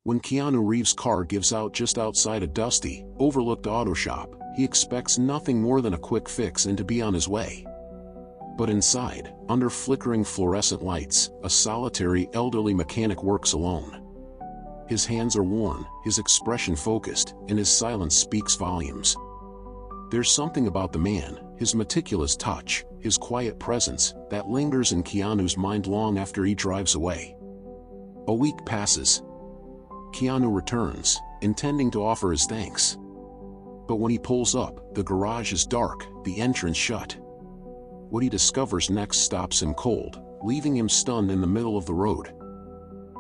When Keanu Reeves' car gives out just outside a dusty, overlooked auto shop, he expects nothing more than a quick fix and to be on his way. But inside, under flickering fluorescent lights, a solitary elderly mechanic works alone. His hands are worn, his expression focused, and his silence speaks volumes. There's something about the man, his meticulous touch, his quiet presence, that lingers in Keanu's mind long after he drives away. A week passes. Keanu returns, intending to offer his thanks. But when he pulls up, the garage is dark, the entrance shut. What he discovers next stops him cold, leaving him stunned in the middle of the road.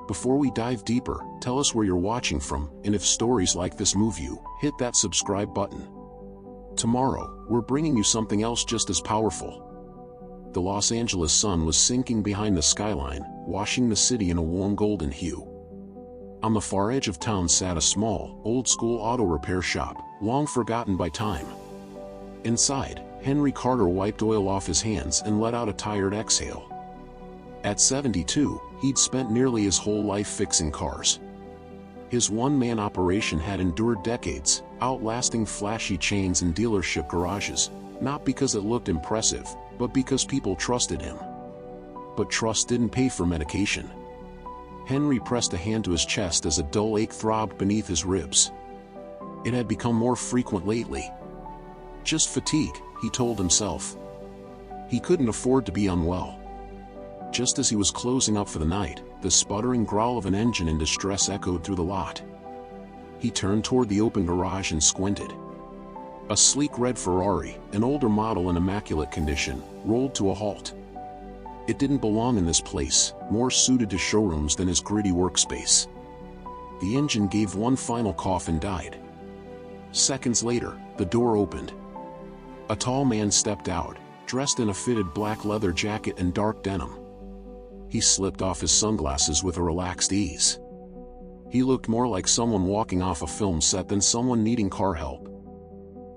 Before we dive deeper, tell us where you're watching from, and if stories like this move you, hit that subscribe button. Tomorrow, we're bringing you something else just as powerful. The Los Angeles sun was sinking behind the skyline, washing the city in a warm golden hue. On the far edge of town sat a small, old-school auto repair shop, long forgotten by time. Inside, Henry Carter wiped oil off his hands and let out a tired exhale. At 72, he'd spent nearly his whole life fixing cars. His one-man operation had endured decades, outlasting flashy chains and dealership garages, not because it looked impressive, but because people trusted him. But trust didn't pay for medication. Henry pressed a hand to his chest as a dull ache throbbed beneath his ribs. It had become more frequent lately. Just fatigue, he told himself. He couldn't afford to be unwell. Just as he was closing up for the night, the sputtering growl of an engine in distress echoed through the lot. He turned toward the open garage and squinted. A sleek red Ferrari, an older model in immaculate condition, rolled to a halt. It didn't belong in this place, more suited to showrooms than his gritty workspace. The engine gave one final cough and died. Seconds later, the door opened. A tall man stepped out, dressed in a fitted black leather jacket and dark denim. He slipped off his sunglasses with a relaxed ease. He looked more like someone walking off a film set than someone needing car help.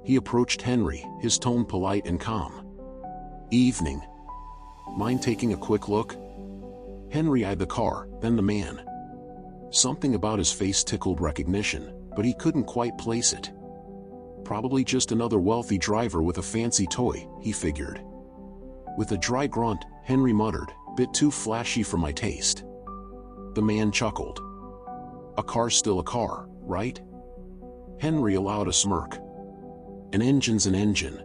He approached Henry, his tone polite and calm. "Evening. Mind taking a quick look?" Henry eyed the car, then the man. Something about his face tickled recognition, but he couldn't quite place it. Probably just another wealthy driver with a fancy toy, he figured. With a dry grunt, Henry muttered, "Bit too flashy for my taste." The man chuckled. "A car's still a car, right?" Henry allowed a smirk. "An engine's an engine."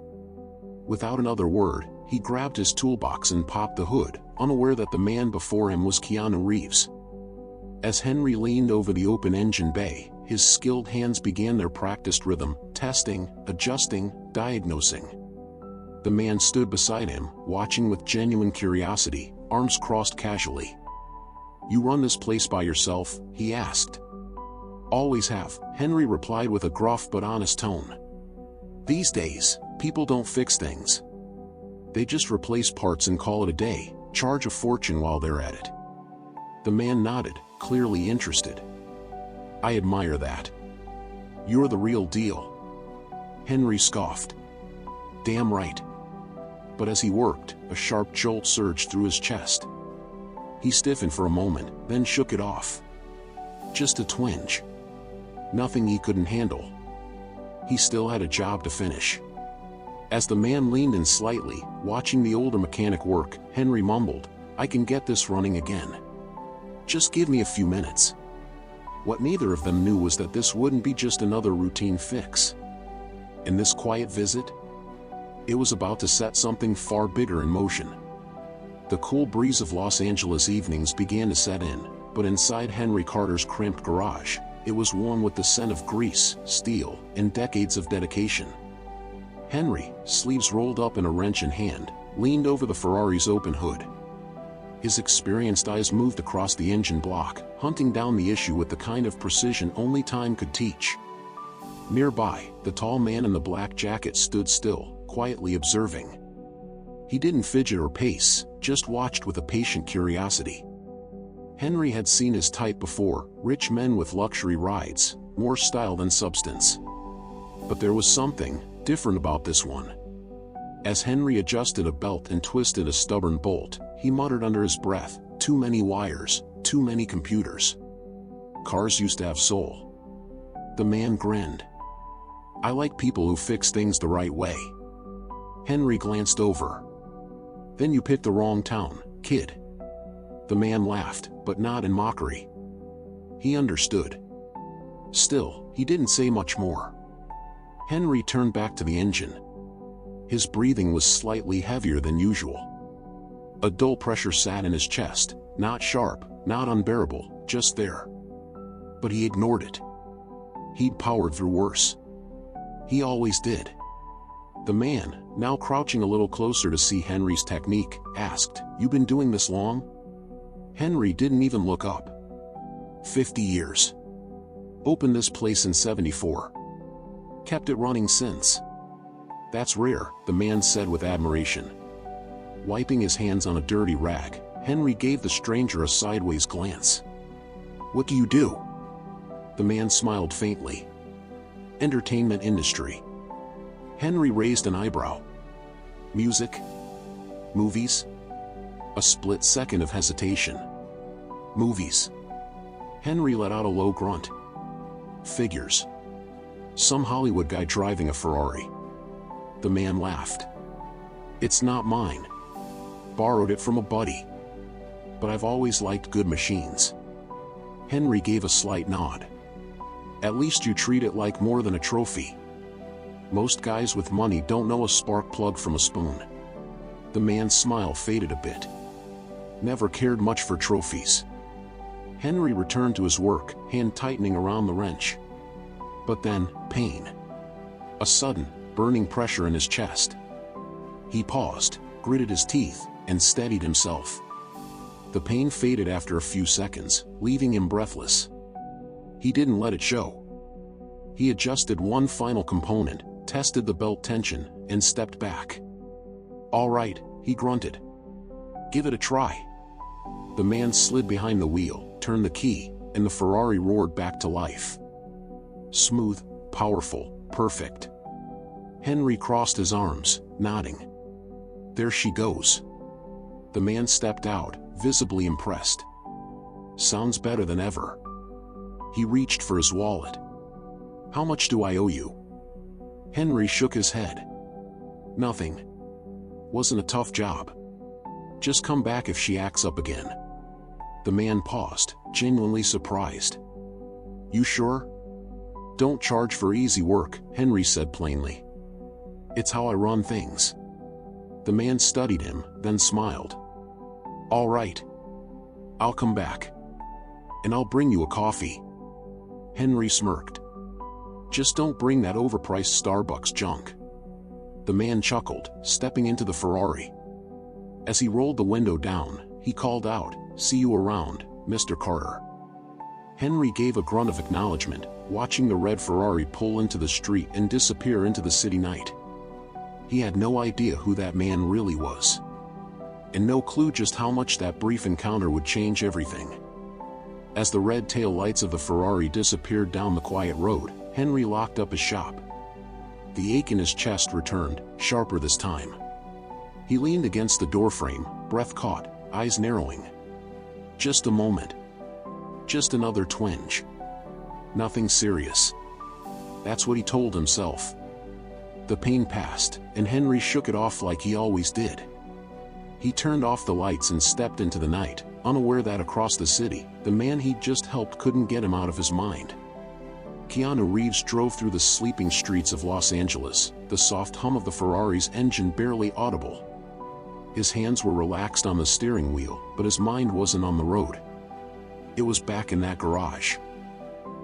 Without another word, he grabbed his toolbox and popped the hood, unaware that the man before him was Keanu Reeves. As Henry leaned over the open engine bay, his skilled hands began their practiced rhythm, testing, adjusting, diagnosing. The man stood beside him, watching with genuine curiosity, arms crossed casually. "You run this place by yourself?" he asked. "Always have," Henry replied with a gruff but honest tone. "These days, people don't fix things. They just replace parts and call it a day, charge a fortune while they're at it." The man nodded, clearly interested. "I admire that. You're the real deal." Henry scoffed. "Damn right." But as he worked, a sharp jolt surged through his chest. He stiffened for a moment, then shook it off. Just a twinge. Nothing he couldn't handle. He still had a job to finish. As the man leaned in slightly, watching the older mechanic work, Henry mumbled, "I can get this running again. Just give me a few minutes." What neither of them knew was that this wouldn't be just another routine fix. In this quiet visit, it was about to set something far bigger in motion. The cool breeze of Los Angeles evenings began to set in, but inside Henry Carter's cramped garage, it was warm with the scent of grease, steel, and decades of dedication. Henry, sleeves rolled up and a wrench in hand, leaned over the Ferrari's open hood. His experienced eyes moved across the engine block, hunting down the issue with the kind of precision only time could teach. Nearby, the tall man in the black jacket stood still, quietly observing. He didn't fidget or pace, just watched with a patient curiosity. Henry had seen his type before, rich men with luxury rides, more style than substance. But there was something different about this one. As Henry adjusted a belt and twisted a stubborn bolt, he muttered under his breath, "Too many wires, too many computers." Cars used to have soul. The man grinned. I like people who fix things the right way. Henry glanced over. Then you picked the wrong town, kid. The man laughed, but not in mockery. He understood. Still, he didn't say much more. Henry turned back to the engine. His breathing was slightly heavier than usual. A dull pressure sat in his chest, not sharp, not unbearable, just there. But he ignored it. He'd powered through worse. He always did. The man, now crouching a little closer to see Henry's technique, asked, "You been doing this long?" Henry didn't even look up. 50 years. Opened this place in 74. Kept it running since. That's rare, the man said with admiration. Wiping his hands on a dirty rag, Henry gave the stranger a sideways glance. What do you do? The man smiled faintly. Entertainment industry. Henry raised an eyebrow. Music? Movies? A split second of hesitation. Movies. Henry let out a low grunt. Figures. Some Hollywood guy driving a Ferrari. The man laughed. It's not mine. Borrowed it from a buddy. But I've always liked good machines. Henry gave a slight nod. At least you treat it like more than a trophy. Most guys with money don't know a spark plug from a spoon. The man's smile faded a bit. Never cared much for trophies. Henry returned to his work, hand tightening around the wrench. But then, pain. A sudden, burning pressure in his chest. He paused, gritted his teeth, and steadied himself. The pain faded after a few seconds, leaving him breathless. He didn't let it show. He adjusted one final component, tested the belt tension, and stepped back. All right, he grunted. Give it a try. The man slid behind the wheel, turned the key, and the Ferrari roared back to life. Smooth, powerful, perfect. Henry crossed his arms, nodding. There she goes. The man stepped out, visibly impressed. Sounds better than ever. He reached for his wallet. How much do I owe you? Henry shook his head. Nothing. Wasn't a tough job. Just come back if she acts up again. The man paused, genuinely surprised. You sure? Don't charge for easy work, Henry said plainly. It's how I run things. The man studied him, then smiled. All right. I'll come back. And I'll bring you a coffee. Henry smirked. Just don't bring that overpriced Starbucks junk. The man chuckled, stepping into the Ferrari. As he rolled the window down, he called out, See you around, Mr. Carter. Henry gave a grunt of acknowledgement, watching the red Ferrari pull into the street and disappear into the city night. He had no idea who that man really was. And no clue just how much that brief encounter would change everything. As the red tail lights of the Ferrari disappeared down the quiet road, Henry locked up his shop. The ache in his chest returned, sharper this time. He leaned against the doorframe, breath caught, eyes narrowing. Just a moment. Just another twinge. Nothing serious. That's what he told himself. The pain passed, and Henry shook it off like he always did. He turned off the lights and stepped into the night, unaware that across the city, the man he'd just helped couldn't get him out of his mind. Keanu Reeves drove through the sleeping streets of Los Angeles, the soft hum of the Ferrari's engine barely audible. His hands were relaxed on the steering wheel, but his mind wasn't on the road. It was back in that garage.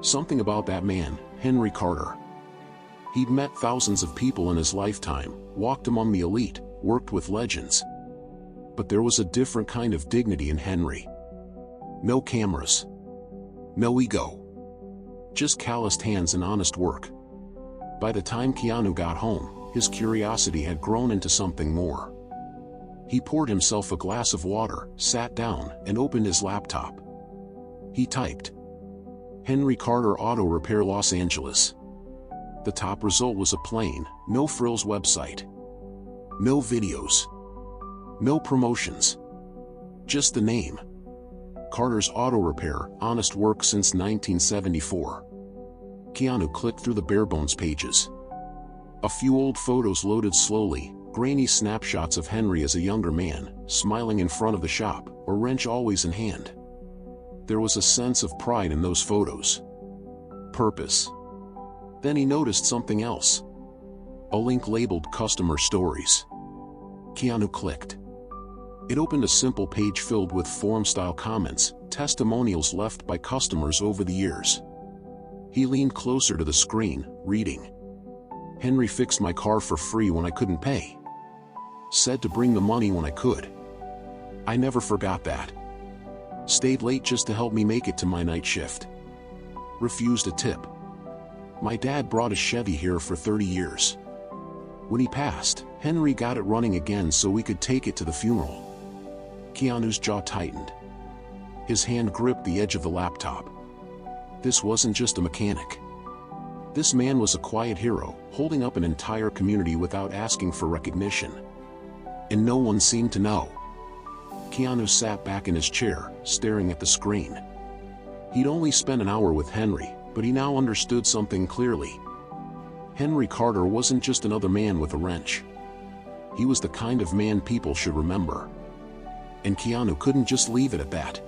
Something about that man, Henry Carter. He'd met thousands of people in his lifetime, walked among the elite, worked with legends. But there was a different kind of dignity in Henry. No cameras. No ego. Just calloused hands and honest work. By the time Keanu got home, his curiosity had grown into something more. He poured himself a glass of water, sat down, and opened his laptop. He typed, Henry Carter Auto Repair Los Angeles. The top result was a plain, no-frills website. No videos. No promotions. Just the name. Carter's Auto Repair, honest work since 1974. Keanu clicked through the bare-bones pages. A few old photos loaded slowly, grainy snapshots of Henry as a younger man, smiling in front of the shop, a wrench always in hand. There was a sense of pride in those photos. Purpose. Then he noticed something else. A link labeled Customer Stories. Keanu clicked. It opened a simple page filled with forum-style comments, testimonials left by customers over the years. He leaned closer to the screen, reading. Henry fixed my car for free when I couldn't pay. Said to bring the money when I could. I never forgot that. Stayed late just to help me make it to my night shift. Refused a tip. My dad brought a Chevy here for 30 years. When he passed, Henry got it running again so we could take it to the funeral. Keanu's jaw tightened. His hand gripped the edge of the laptop. This wasn't just a mechanic. This man was a quiet hero, holding up an entire community without asking for recognition. And no one seemed to know. Keanu sat back in his chair, staring at the screen. He'd only spent an hour with Henry, but he now understood something clearly. Henry Carter wasn't just another man with a wrench. He was the kind of man people should remember. And Keanu couldn't just leave it at that.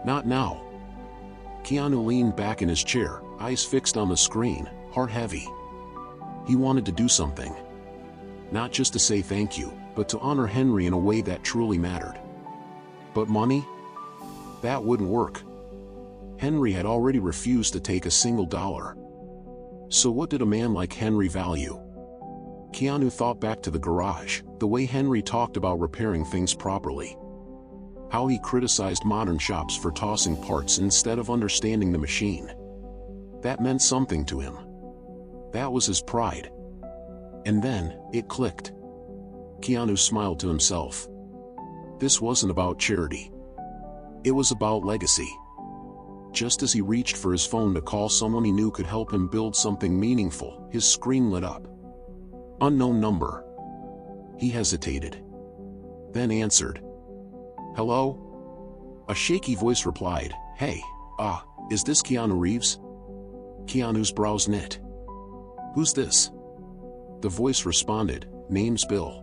Not now. Keanu leaned back in his chair, eyes fixed on the screen, heart heavy. He wanted to do something. Not just to say thank you, but to honor Henry in a way that truly mattered. But money? That wouldn't work. Henry had already refused to take a single dollar. So what did a man like Henry value? Keanu thought back to the garage, the way Henry talked about repairing things properly. How he criticized modern shops for tossing parts instead of understanding the machine. That meant something to him. That was his pride. And then, it clicked. Keanu smiled to himself. This wasn't about charity. It was about legacy. Just as he reached for his phone to call someone he knew could help him build something meaningful, his screen lit up. Unknown number. He hesitated. Then answered. Hello? A shaky voice replied, Hey, is this Keanu Reeves? Keanu's brows knit. Who's this? The voice responded, Name's Bill.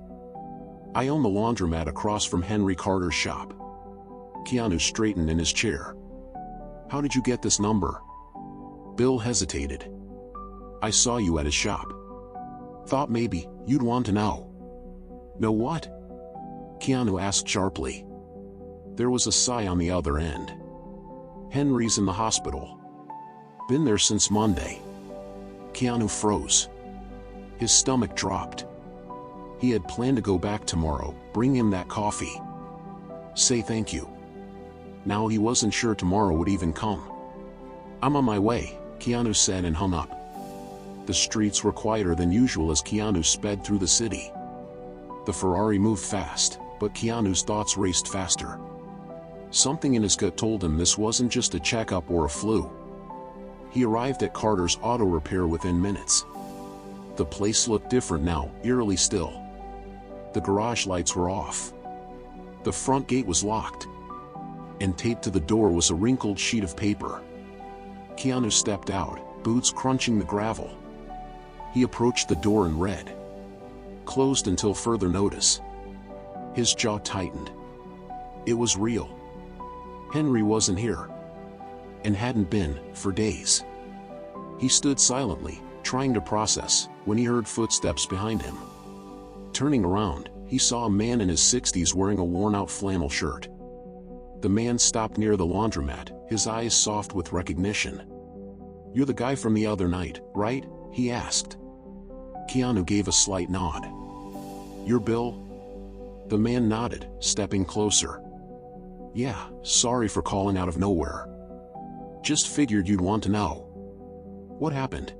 I own the laundromat across from Henry Carter's shop. Keanu straightened in his chair. How did you get this number? Bill hesitated. I saw you at his shop. Thought maybe you'd want to know. Know what? Keanu asked sharply. There was a sigh on the other end. Henry's in the hospital. Been there since Monday. Keanu froze. His stomach dropped. He had planned to go back tomorrow, bring him that coffee. Say thank you. Now he wasn't sure tomorrow would even come. I'm on my way, Keanu said and hung up. The streets were quieter than usual as Keanu sped through the city. The Ferrari moved fast, but Keanu's thoughts raced faster. Something in his gut told him this wasn't just a checkup or a flu. He arrived at Carter's Auto Repair within minutes. The place looked different now, eerily still. The garage lights were off. The front gate was locked. And taped to the door was a wrinkled sheet of paper. Keanu stepped out, boots crunching the gravel. He approached the door and read. Closed until further notice. His jaw tightened. It was real. Henry wasn't here. And hadn't been, for days. He stood silently, trying to process, when he heard footsteps behind him. Turning around, he saw a man in his 60s wearing a worn-out flannel shirt. The man stopped near the laundromat, his eyes soft with recognition. You're the guy from the other night, right? He asked. Keanu gave a slight nod. You're Bill? The man nodded, stepping closer. Yeah, sorry for calling out of nowhere. Just figured you'd want to know. What happened?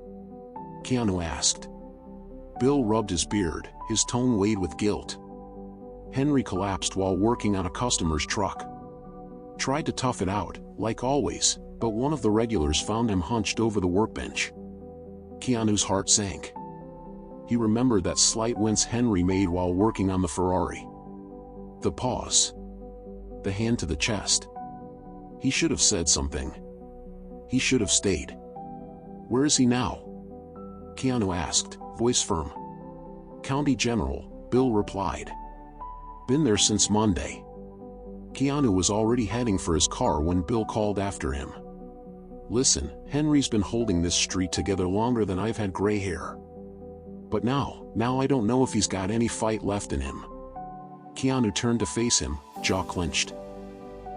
Keanu asked. Bill rubbed his beard, his tone weighed with guilt. Henry collapsed while working on a customer's truck. Tried to tough it out, like always, but one of the regulars found him hunched over the workbench. Keanu's heart sank. He remembered that slight wince Henry made while working on the Ferrari. The pause. The hand to the chest. He should have said something. He should have stayed. Where is he now? Keanu asked, voice firm. County General, Bill replied. Been there since Monday. Keanu was already heading for his car when Bill called after him. Listen, Henry's been holding this street together longer than I've had gray hair. But now I don't know if he's got any fight left in him. Keanu turned to face him, jaw clenched.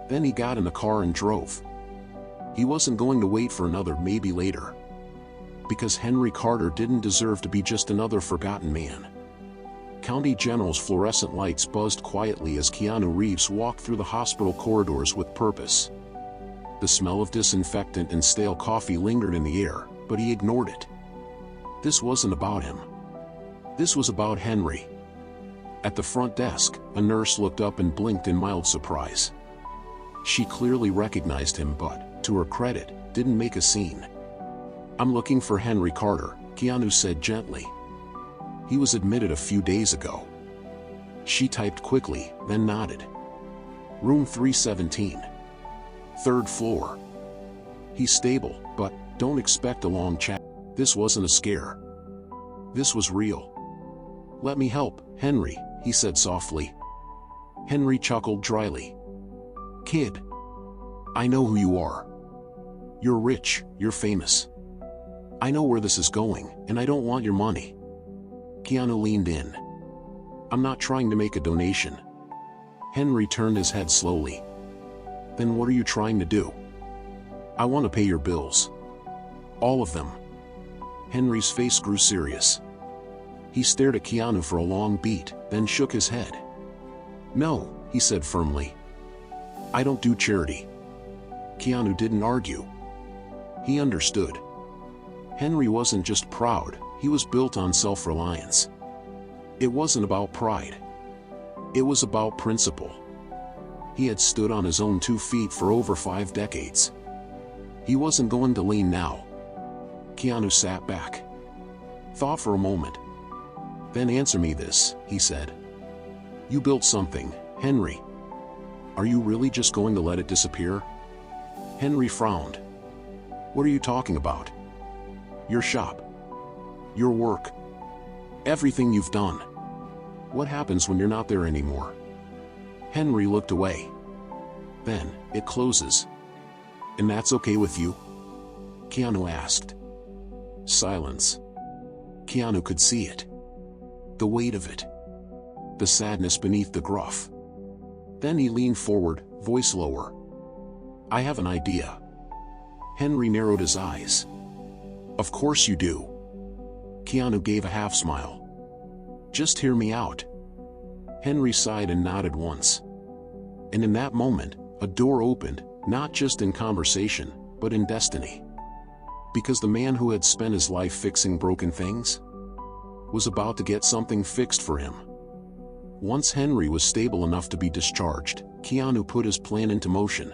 Then he got in the car and drove. He wasn't going to wait for another maybe later. Because Henry Carter didn't deserve to be just another forgotten man. County General's fluorescent lights buzzed quietly as Keanu Reeves walked through the hospital corridors with purpose. The smell of disinfectant and stale coffee lingered in the air, but he ignored it. This wasn't about him. This was about Henry. At the front desk, a nurse looked up and blinked in mild surprise. She clearly recognized him but, to her credit, didn't make a scene. I'm looking for Henry Carter, Keanu said gently. He was admitted a few days ago. She typed quickly, then nodded. Room 317. Third floor. He's stable, but don't expect a long chat. This wasn't a scare. This was real. Let me help, Henry, he said softly. Henry chuckled dryly. Kid. I know who you are. You're rich, you're famous. I know where this is going, and I don't want your money. Keanu leaned in. I'm not trying to make a donation. Henry turned his head slowly. Then what are you trying to do? I want to pay your bills. All of them. Henry's face grew serious. He stared at Keanu for a long beat, then shook his head. No, he said firmly. I don't do charity. Keanu didn't argue. He understood. Henry wasn't just proud, he was built on self-reliance. It wasn't about pride. It was about principle. He had stood on his own 2 feet for over 5 decades. He wasn't going to lean now. Keanu sat back. Thought for a moment. Then answer me this, he said. You built something, Henry. Are you really just going to let it disappear? Henry frowned. What are you talking about? Your shop. Your work. Everything you've done. What happens when you're not there anymore? Henry looked away. Then, it closes. And that's okay with you? Keanu asked. Silence. Keanu could see it. The weight of it. The sadness beneath the gruff. Then he leaned forward, voice lower. I have an idea. Henry narrowed his eyes. Of course you do. Keanu gave a half smile. Just hear me out. Henry sighed and nodded once. And in that moment, a door opened, not just in conversation, but in destiny. Because the man who had spent his life fixing broken things was about to get something fixed for him. Once Henry was stable enough to be discharged, Keanu put his plan into motion.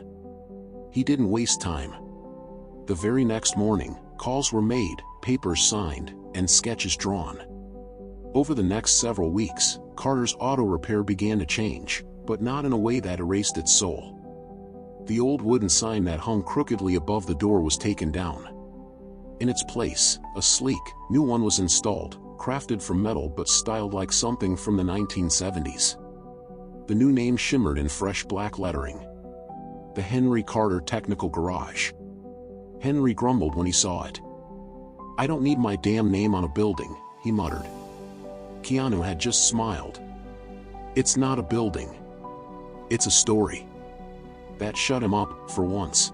He didn't waste time. The very next morning, calls were made, papers signed, and sketches drawn. Over the next several weeks, Carter's auto repair began to change, but not in a way that erased its soul. The old wooden sign that hung crookedly above the door was taken down. In its place, a sleek, new one was installed, crafted from metal but styled like something from the 1970s. The new name shimmered in fresh black lettering. The Henry Carter Technical Garage. Henry grumbled when he saw it. I don't need my damn name on a building, he muttered. Keanu had just smiled. It's not a building. It's a story. That shut him up, for once.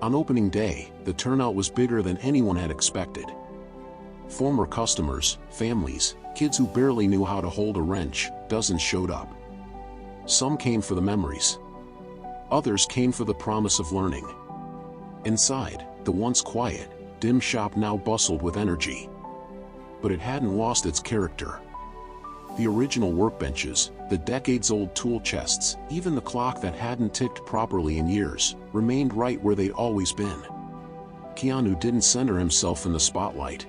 On opening day, the turnout was bigger than anyone had expected. Former customers, families, kids who barely knew how to hold a wrench, dozens showed up. Some came for the memories. Others came for the promise of learning. Inside, the once quiet, dim shop now bustled with energy. But it hadn't lost its character. The original workbenches, the decades-old tool chests, even the clock that hadn't ticked properly in years, remained right where they'd always been. Keanu didn't center himself in the spotlight.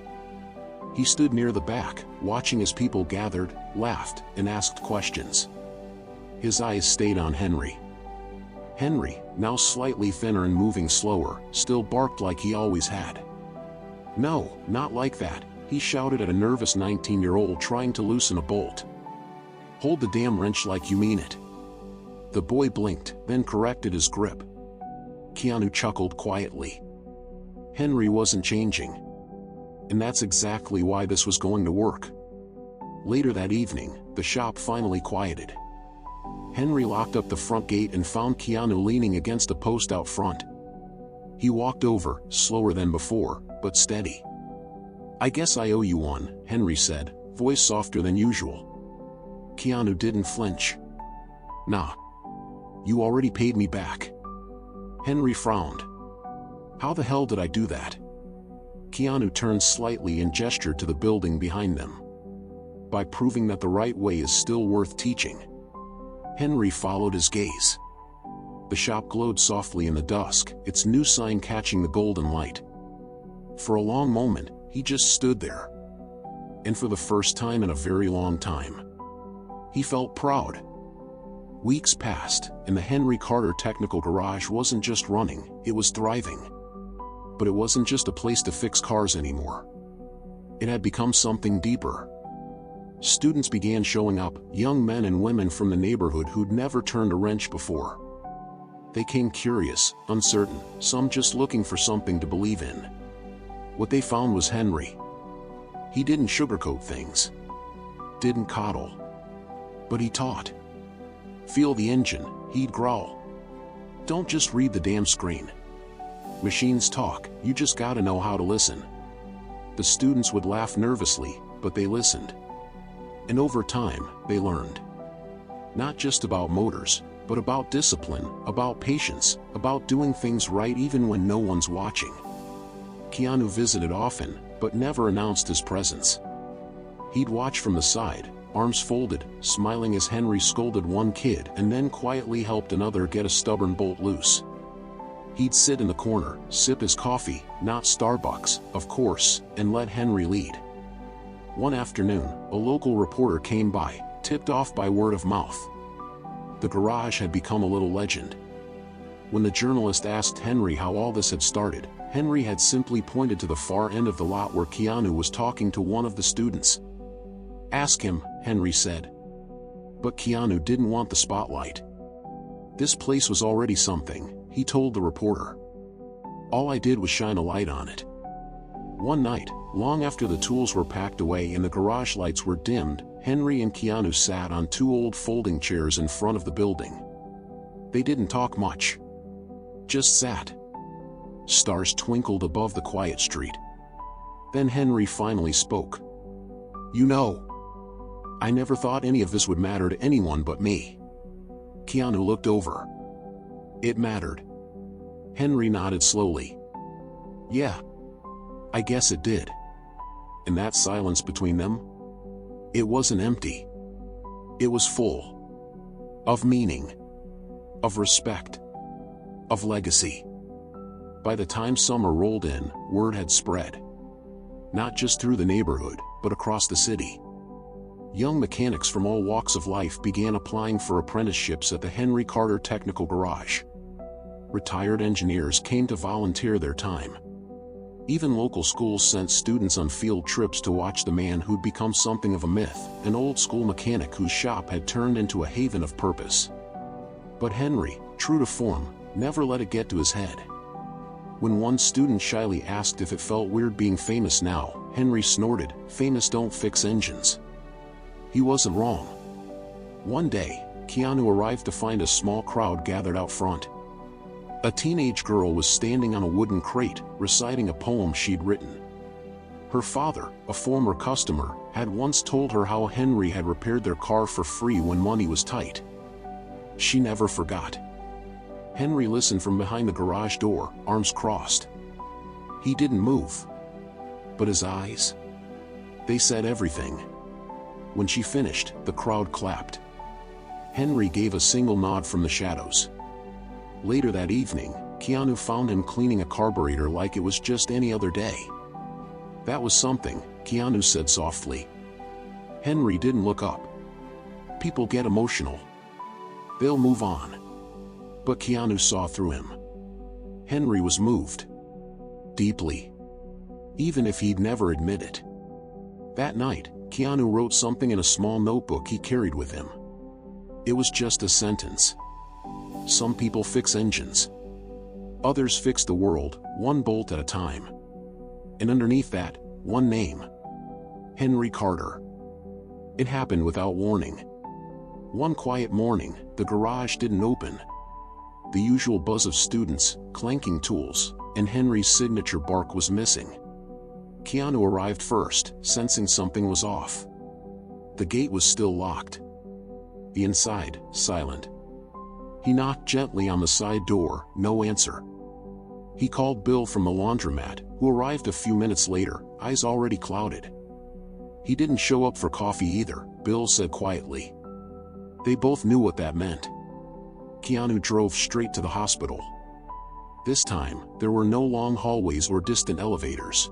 He stood near the back, watching as people gathered, laughed, and asked questions. His eyes stayed on Henry. Henry, now slightly thinner and moving slower, still barked like he always had. "No, not like that," he shouted at a nervous 19-year-old trying to loosen a bolt. "Hold the damn wrench like you mean it." The boy blinked, then corrected his grip. Keanu chuckled quietly. Henry wasn't changing. And that's exactly why this was going to work. Later that evening, the shop finally quieted. Henry locked up the front gate and found Keanu leaning against a post out front. He walked over, slower than before, but steady. "I guess I owe you one," Henry said, voice softer than usual. Keanu didn't flinch. "Nah. You already paid me back." Henry frowned. "How the hell did I do that?" Keanu turned slightly and gestured to the building behind them. "By proving that the right way is still worth teaching." Henry followed his gaze. The shop glowed softly in the dusk, its new sign catching the golden light. For a long moment, he just stood there. And for the first time in a very long time, he felt proud. Weeks passed, and the Henry Carter Technical Garage wasn't just running, it was thriving. But it wasn't just a place to fix cars anymore. It had become something deeper. Students began showing up, young men and women from the neighborhood who'd never turned a wrench before. They came curious, uncertain, some just looking for something to believe in. What they found was Henry. He didn't sugarcoat things. Didn't coddle. But he taught. "Feel the engine," he'd growl. "Don't just read the damn screen. Machines talk, you just gotta know how to listen." The students would laugh nervously, but they listened. And over time, they learned. Not just about motors, but about discipline, about patience, about doing things right even when no one's watching. Keanu visited often, but never announced his presence. He'd watch from the side, arms folded, smiling as Henry scolded one kid and then quietly helped another get a stubborn bolt loose. He'd sit in the corner, sip his coffee, not Starbucks, of course, and let Henry lead. One afternoon, a local reporter came by, tipped off by word of mouth. The garage had become a little legend. When the journalist asked Henry how all this had started, Henry had simply pointed to the far end of the lot where Keanu was talking to one of the students. "Ask him," Henry said. But Keanu didn't want the spotlight. "This place was already something," he told the reporter. "All I did was shine a light on it." One night, long after the tools were packed away and the garage lights were dimmed, Henry and Keanu sat on two old folding chairs in front of the building. They didn't talk much. Just sat. Stars twinkled above the quiet street. Then Henry finally spoke. "You know, I never thought any of this would matter to anyone but me." Keanu looked over. "It mattered." Henry nodded slowly. "Yeah, I guess it did." And that silence between them? It wasn't empty. It was full. Of meaning. Of respect. Of legacy. By the time summer rolled in, word had spread. Not just through the neighborhood, but across the city. Young mechanics from all walks of life began applying for apprenticeships at the Henry Carter Technical Garage. Retired engineers came to volunteer their time. Even local schools sent students on field trips to watch the man who'd become something of a myth, an old-school mechanic whose shop had turned into a haven of purpose. But Henry, true to form, never let it get to his head. When one student shyly asked if it felt weird being famous now, Henry snorted, "Famous don't fix engines." He wasn't wrong. One day, Keanu arrived to find a small crowd gathered out front. A teenage girl was standing on a wooden crate, reciting a poem she'd written. Her father, a former customer, had once told her how Henry had repaired their car for free when money was tight. She never forgot. Henry listened from behind the garage door, arms crossed. He didn't move. But his eyes? They said everything. When she finished, the crowd clapped. Henry gave a single nod from the shadows. Later that evening, Keanu found him cleaning a carburetor like it was just any other day. "That was something," Keanu said softly. Henry didn't look up. "People get emotional. They'll move on. But Keanu saw through him. Henry was moved. Deeply. Even if he'd never admit it. That night, Keanu wrote something in a small notebook he carried with him. It was just a sentence. Some people fix engines. Others fix the world, one bolt at a time. And underneath that, one name. Henry Carter. It happened without warning. One quiet morning, the garage didn't open. The usual buzz of students, clanking tools, and Henry's signature bark was missing. Keanu arrived first, sensing something was off. The gate was still locked. The inside, silent. He knocked gently on the side door, no answer. He called Bill from the laundromat, who arrived a few minutes later, eyes already clouded. He didn't show up for coffee either, Bill said quietly. They both knew what that meant. Keanu drove straight to the hospital. This time, there were no long hallways or distant elevators.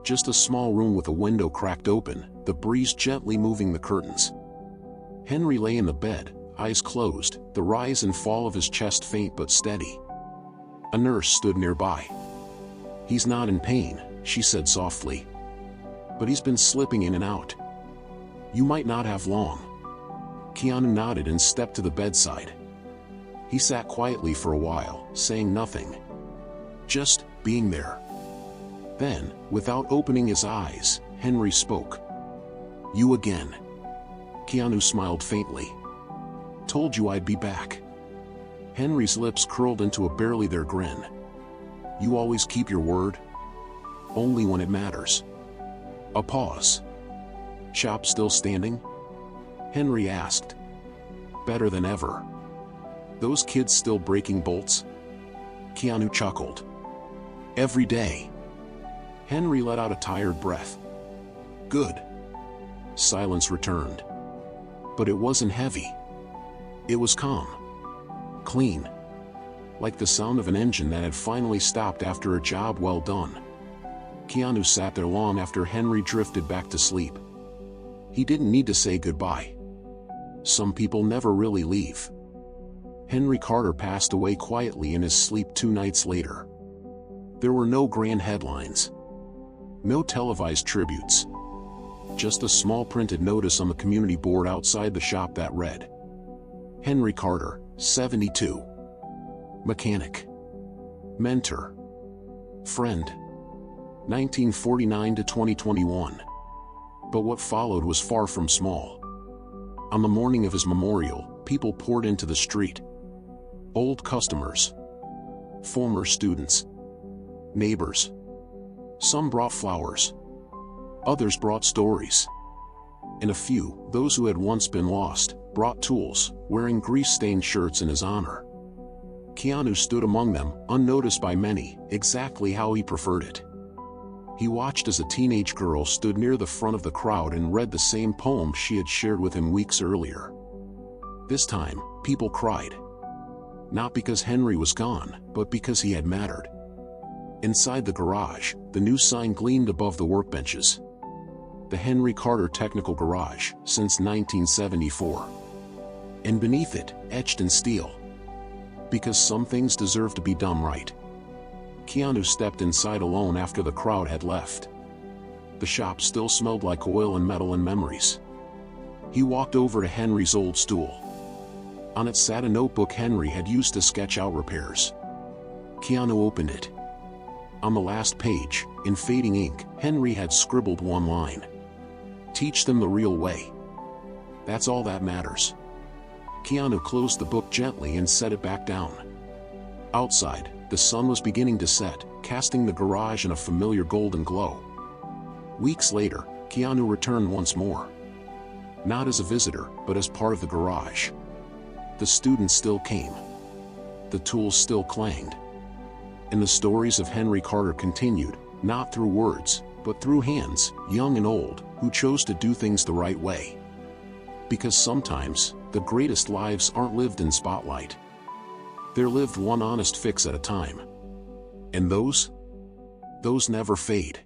Just a small room with a window cracked open, the breeze gently moving the curtains. Henry lay in the bed, eyes closed, the rise and fall of his chest faint but steady. A nurse stood nearby. He's not in pain, she said softly. But he's been slipping in and out. You might not have long. Keanu nodded and stepped to the bedside. He sat quietly for a while, saying nothing. Just being there. Then, without opening his eyes, Henry spoke. You again. Keanu smiled faintly. Told you I'd be back. Henry's lips curled into a barely there grin. You always keep your word? Only when it matters. A pause. Shop still standing? Henry asked. Better than ever. Those kids still breaking bolts? Keanu chuckled. Every day. Henry let out a tired breath. Good. Silence returned. But it wasn't heavy. It was calm. Clean. Like the sound of an engine that had finally stopped after a job well done. Keanu sat there long after Henry drifted back to sleep. He didn't need to say goodbye. Some people never really leave. Henry Carter passed away quietly in his sleep 2 nights later. There were no grand headlines. No televised tributes. Just a small printed notice on the community board outside the shop that read, Henry Carter, 72. Mechanic. Mentor. Friend. 1949 to 2021. But what followed was far from small. On the morning of his memorial, people poured into the street. Old customers. Former students. Neighbors. Some brought flowers. Others brought stories. And a few, those who had once been lost, brought tools, wearing grease-stained shirts in his honor. Keanu stood among them, unnoticed by many, exactly how he preferred it. He watched as a teenage girl stood near the front of the crowd and read the same poem she had shared with him weeks earlier. This time, people cried. Not because Henry was gone, but because he had mattered. Inside the garage, the new sign gleamed above the workbenches. The Henry Carter Technical Garage, since 1974. And beneath it, etched in steel. Because some things deserve to be done right. Keanu stepped inside alone after the crowd had left. The shop still smelled like oil and metal and memories. He walked over to Henry's old stool. On it sat a notebook Henry had used to sketch out repairs. Keanu opened it. On the last page, in fading ink, Henry had scribbled one line. Teach them the real way. That's all that matters. Keanu closed the book gently and set it back down. Outside, the sun was beginning to set, casting the garage in a familiar golden glow. Weeks later, Keanu returned once more. Not as a visitor, but as part of the garage. The students still came. The tools still clanged. And the stories of Henry Carter continued, not through words, but through hands, young and old, who chose to do things the right way. Because sometimes, the greatest lives aren't lived in spotlight. They're lived one honest fix at a time. And those never fade.